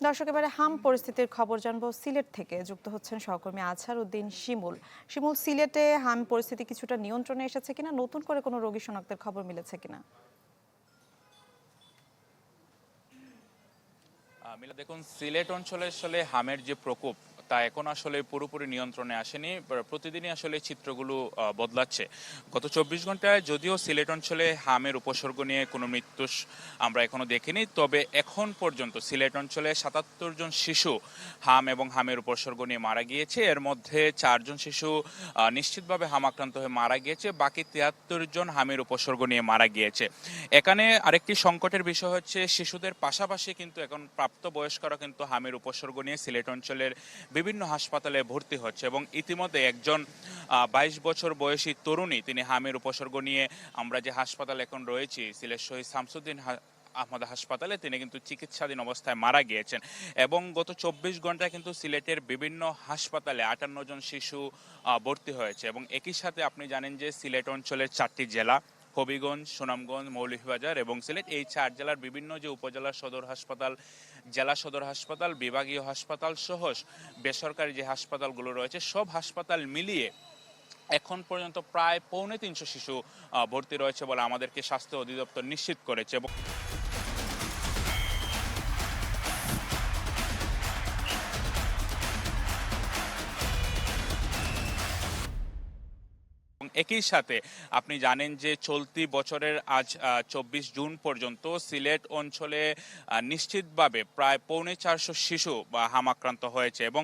দর্শক এবারে হাম পরিস্থিতির খবর জানবো সিলেট থেকে। যুক্ত হচ্ছেন সহকর্মী আজহার উদ্দিন শিমুল। শিমুল, সিলেটে হাম পরিস্থিতি কিছুটা নিয়ন্ত্রণে এসেছে কিনা, নতুন করে কোনো রোগী শনাক্তের খবর মিলেছে কিনা? মিলা, দেখুন, সিলেট অঞ্চলে আসলে হামের যে প্রকোপ তা এখন আসলে পুরোপুরি নিয়ন্ত্রণে আসেনি। প্রতিদিনই আসলে চিত্রগুলো বদলাচ্ছে। গত 24 ঘন্টায় যদিও সিলেট অঞ্চলে হামের উপসর্গ নিয়ে কোনো মৃত্যু আমরা এখনো দেখিনি, তবে এখন পর্যন্ত সিলেট অঞ্চলে 77 জন শিশু হাম এবং হামের উপসর্গ নিয়ে মারা গিয়েছে। এর মধ্যে 4 জন শিশু নিশ্চিতভাবে হাম আক্রান্ত হয়ে মারা গিয়েছে, বাকি 73 জন হামের উপসর্গ নিয়ে মারা গিয়েছে। এখানে আরেকটি সংকটের বিষয় হচ্ছে, শিশুদের পাশাপাশি কিন্তু এখন প্রাপ্তবয়স্করা কিন্তু হামের উপসর্গ নিয়ে সিলেট অঞ্চলের বিভিন্ন হাসপাতালে ভর্তি হচ্ছে এবং ইতিমধ্যে একজন 22 বছর বয়সী তরুণী, তিনি হামের উপসর্গ নিয়ে আমরা যে হাসপাতালে এখন রয়েছি সিলেট শহীদ শামসুদ্দিন আহমদ হাসপাতালে, তিনি কিন্তু চিকিৎসাধীন অবস্থায় মারা গিয়েছেন। এবং গত 24 ঘন্টায় কিন্তু সিলেটের বিভিন্ন হাসপাতালে 58 জন শিশু ভর্তি হয়েছে। এবং একই সাথে আপনি জানেন যে সিলেট অঞ্চলের 4টি জেলা, হবিগঞ্জ, সুনামগঞ্জ, মৌলভীবাজার এবং সিলেট, এই 4 জেলার বিভিন্ন যে উপজেলা সদর হাসপাতাল, জেলা সদর হাসপাতাল, বিভাগীয় হাসপাতাল সহ বেসরকারি যে হাসপাতালগুলো রয়েছে, সব হাসপাতাল মিলিয়ে এখন পর্যন্ত প্রায় 350 শিশু ভর্তি রয়েছে বলে আমাদেরকে স্বাস্থ্য অধিদপ্তর নিশ্চিত করেছে। এবং একই সাথে আপনি জানেন যে চলতি বছরের আজ 24 জুন পর্যন্ত সিলেট অঞ্চলে নিশ্চিতভাবে প্রায় 450 শিশু বা হামাক্রান্ত হয়েছে। এবং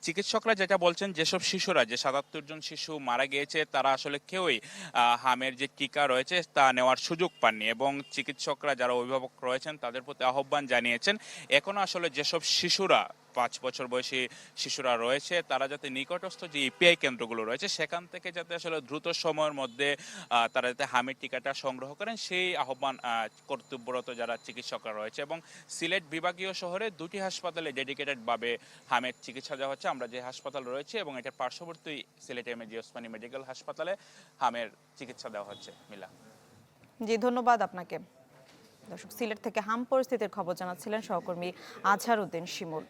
চিকিৎসকরা যেটা বলছেন, যেসব শিশুরা, যে 77 জন শিশু মারা গিয়েছে, তারা আসলে কেউই হামের যে টিকা রয়েছে তা নেওয়ার সুযোগ পাননি। এবং চিকিৎসকরা, যারা অভিভাবক রয়েছেন, তাদের প্রতি আহ্বান জানিয়েছেন, এখনো আসলে যেসব শিশুরা 5 বছর বয়সী শিশুরা রয়েছে, তারা যাতে নিকটস্থ যে ইপিআই কেন্দ্রগুলো রয়েছে সেখান থেকে যাতে আসলে দ্রুত সময়ের মধ্যে তারা যাতে হামের টিকাটা সংগ্রহ করেন, সেই আহ্বান কর্তব্যরত যারা চিকিৎসকরা রয়েছে। এবং সিলেট বিভাগীয় শহরে 2টি হাসপাতালে ডেডিকেটেড ভাবে হামের চিকিৎসা দেওয়া হচ্ছে। আমরা যে হাসপাতাল রয়েছে এবং এটার পার্শ্ববর্তী সিলেট এমএজি ওসমানী মেডিকেল হাসপাতালে হামের চিকিৎসা দেওয়া হচ্ছে। মিলা, জি, ধন্যবাদ আপনাকে। দর্শক, সিলেট থেকে হাম পরিস্থিতির খবর জানাচ্ছিলেন সহকর্মী আজহার উদ্দিন শিমুল।